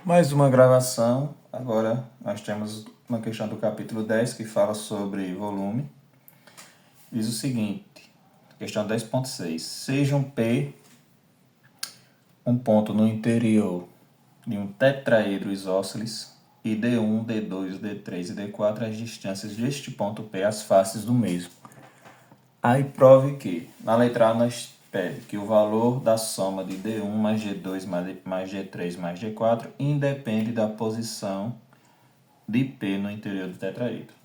Mais uma gravação. Agora nós temos uma questão do capítulo 10 que fala sobre volume. Diz o seguinte, questão 10.6. Seja um P um ponto no interior de um tetraedro isósceles e D1, D2, D3 e D4 as distâncias deste ponto P as faces do mesmo. Aí prove que, na letra A nós pede que o valor da soma de D1 mais D2 mais D3 mais D4 independe da posição de P no interior do tetraedro.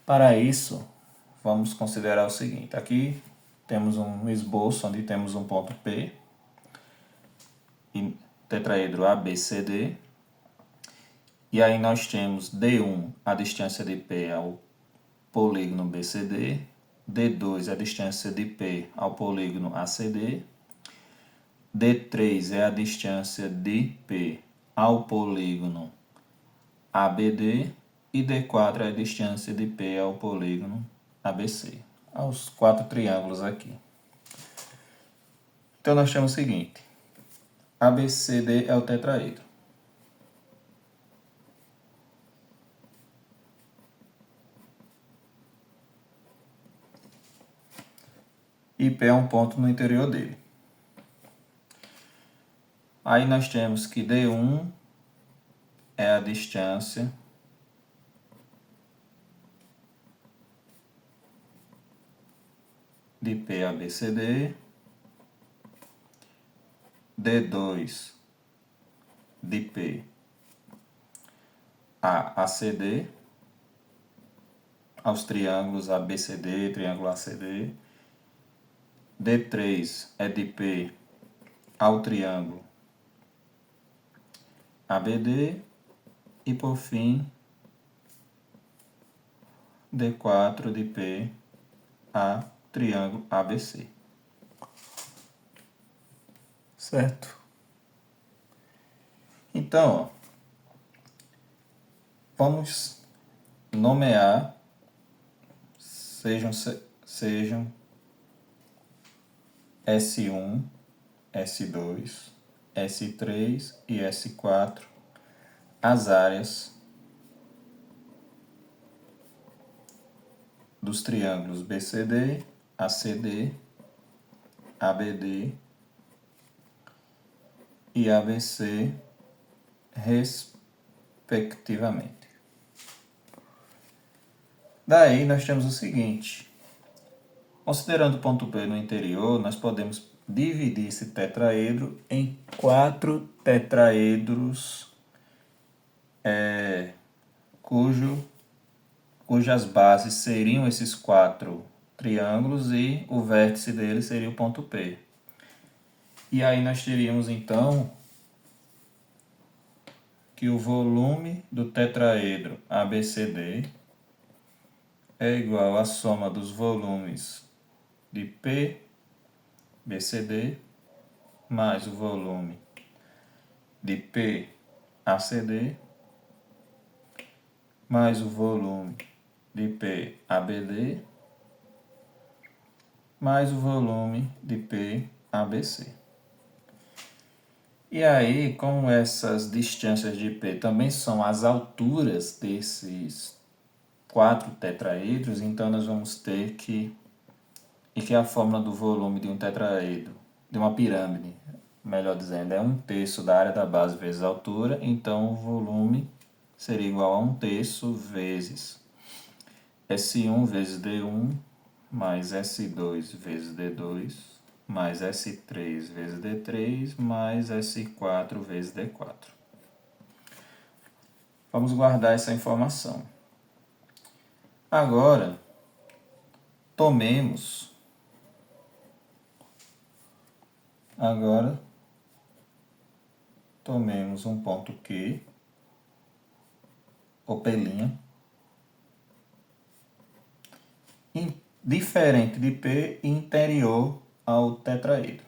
Para isso, vamos considerar o seguinte. Aqui temos um esboço onde temos um ponto P, tetraedro ABCD, e aí nós temos D1, a distância de P ao polígono BCD, D2 é a distância de P ao polígono ACD, D3 é a distância de P ao polígono ABD e D4 é a distância de P ao polígono ABC, aos 4 triângulos aqui. Então nós temos o seguinte, ABCD é o tetraedro. E P é um ponto no interior dele. Aí nós temos que D1 é a distância de P a BCD, D2 de P a ACD, aos triângulos ABCD, triângulo ACD, D3 é de P ao triângulo ABD e, por fim, D4 de P a triângulo ABC. Certo? Então, vamos nomear, sejam S1, S2, S3 e S4, as áreas dos triângulos BCD, ACD, ABD e ABC, respectivamente. Daí nós temos o seguinte, considerando o ponto P no interior, nós podemos dividir esse tetraedro em 4 tetraedros cujas bases seriam esses 4 triângulos e o vértice dele seria o ponto P. E aí nós teríamos então que o volume do tetraedro ABCD é igual à soma dos volumes de P, BCD, mais o volume de P, ACD, mais o volume de P, ABD, mais o volume de P, ABC. E aí, como essas distâncias de P também são as alturas desses 4 tetraedros, então nós vamos ter que a fórmula do volume de um tetraedro, de uma pirâmide, melhor dizendo, é 1/3 da área da base vezes a altura, então o volume seria igual a 1/3 vezes S1 vezes D1, mais S2 vezes D2, mais S3 vezes D3, mais S4 vezes D4. Vamos guardar essa informação. Agora, tomemos um ponto Q, ou P', diferente de P e interior ao tetraedro.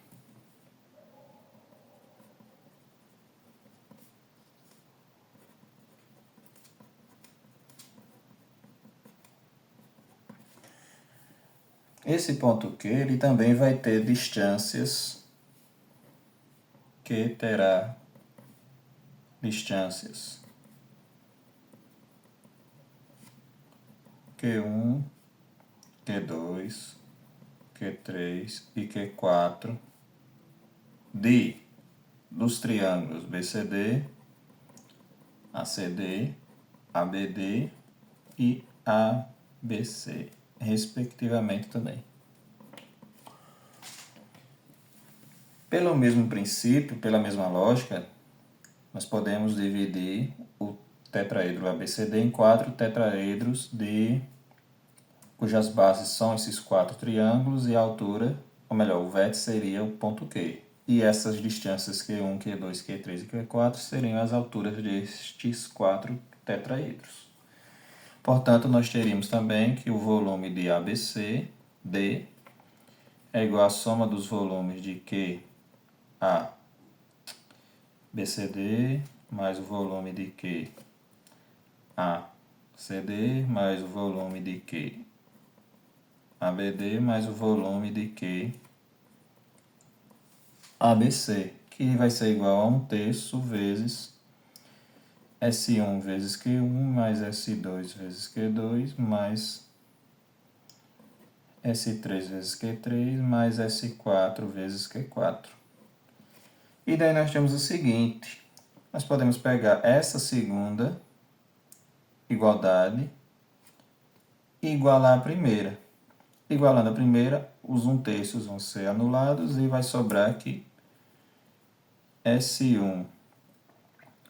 Esse ponto Q ele também vai ter distâncias que terá distâncias Q1, Q2, Q3 e Q4 dos triângulos BCD, ACD, ABD e ABC, respectivamente também. Pelo mesmo princípio, pela mesma lógica, nós podemos dividir o tetraedro ABCD em 4 tetraedros cujas bases são esses 4 triângulos e a altura, ou melhor, o vértice seria o ponto Q. E essas distâncias Q1, Q2, Q3 e Q4 seriam as alturas destes 4 tetraedros. Portanto, nós teríamos também que o volume de ABC, D, é igual à soma dos volumes de QA, BCD, mais o volume de QA, CD, mais o volume de QABD, mais o volume de QABC, que vai ser igual a 1/3 vezes S1 vezes Q1 mais S2 vezes Q2 mais S3 vezes Q3 mais S4 vezes Q4. E daí nós temos o seguinte, nós podemos pegar essa segunda igualdade e igualar a primeira. Igualando a primeira, os 1/3 vão ser anulados e vai sobrar aqui S1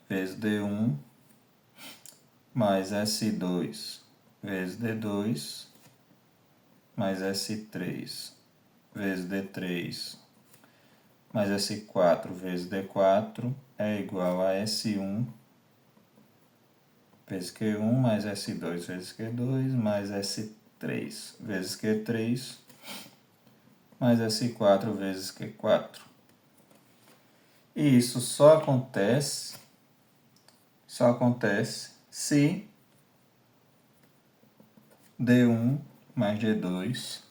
vezes D1 mais S2 vezes D2 mais S3 vezes D3 mais S4 vezes D4 é igual a S1 vezes Q1 mais S2 vezes Q2 mais S3 vezes Q3 mais S4 vezes Q4. E isso só acontece se D1 mais D2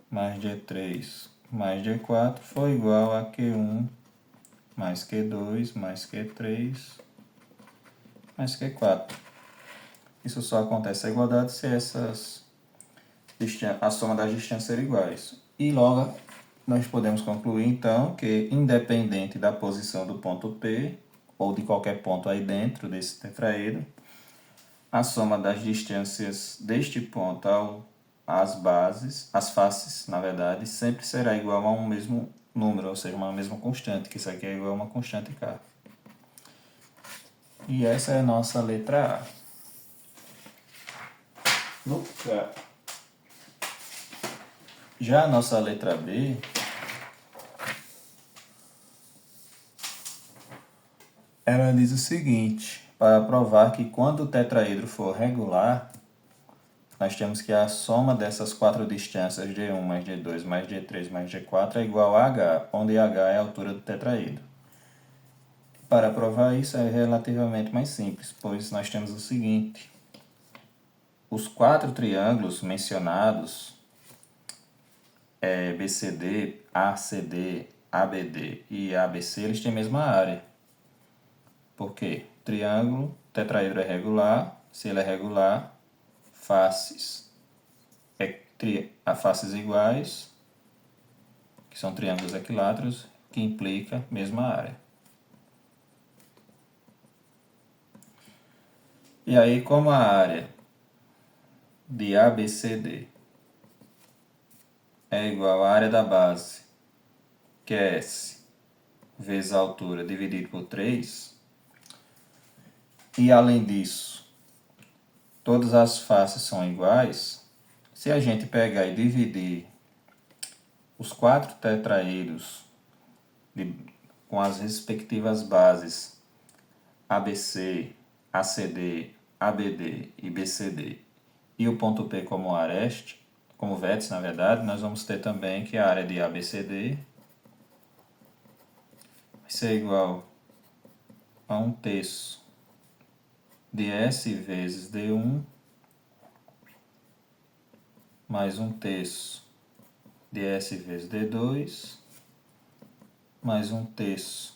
mais D3 mais D4 for igual a Q1 mais Q2 mais Q3 mais Q4. Isso só acontece a igualdade se a soma das distâncias ser iguais. E logo nós podemos concluir então que, independente da posição do ponto P ou de qualquer ponto aí dentro desse tetraedro, a soma das distâncias deste ponto às bases, as faces, na verdade, sempre será igual a um mesmo número, ou seja, uma mesma constante, que isso aqui é igual a uma constante K. E essa é a nossa letra A. Já a nossa letra B, ela diz o seguinte, para provar que quando o tetraedro for regular, nós temos que a soma dessas 4 distâncias D1 mais D2 mais D3 mais D4 é igual a H, onde H é a altura do tetraedro. Para provar isso é relativamente mais simples, pois nós temos o seguinte, os 4 triângulos mencionados, BCD, ACD, ABD e ABC, eles têm a mesma área. Por quê? Triângulo, tetraedro é regular, se ele é regular, faces faces iguais, que são triângulos equiláteros, que implica mesma área. E aí, como a área de ABCD é igual à área da base, que é S, vezes a altura dividido por 3, e além disso, todas as faces são iguais, se a gente pegar e dividir os 4 tetraedros com as respectivas bases ABC, ACD, ABD e BCD e o ponto P como areste, como vértice na verdade, nós vamos ter também que a área de ABCD vai ser igual a 1/3 de S vezes D1 mais 1/3 de S vezes D2 mais 1/3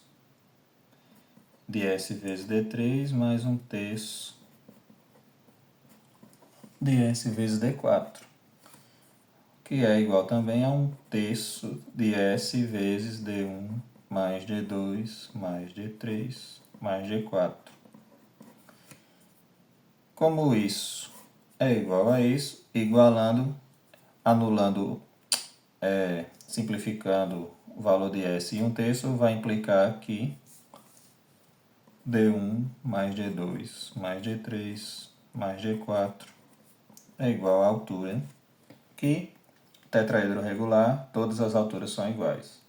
de S vezes D3 mais 1/3 de S vezes D4, que é igual também a 1/3 de S vezes D1 mais D2 mais D3 mais D4. Como isso é igual a isso, igualando, anulando, simplificando o valor de S em 1/3, vai implicar que D1 mais D2 mais D3 mais D4 é igual à altura, que tetraedro regular, todas as alturas são iguais.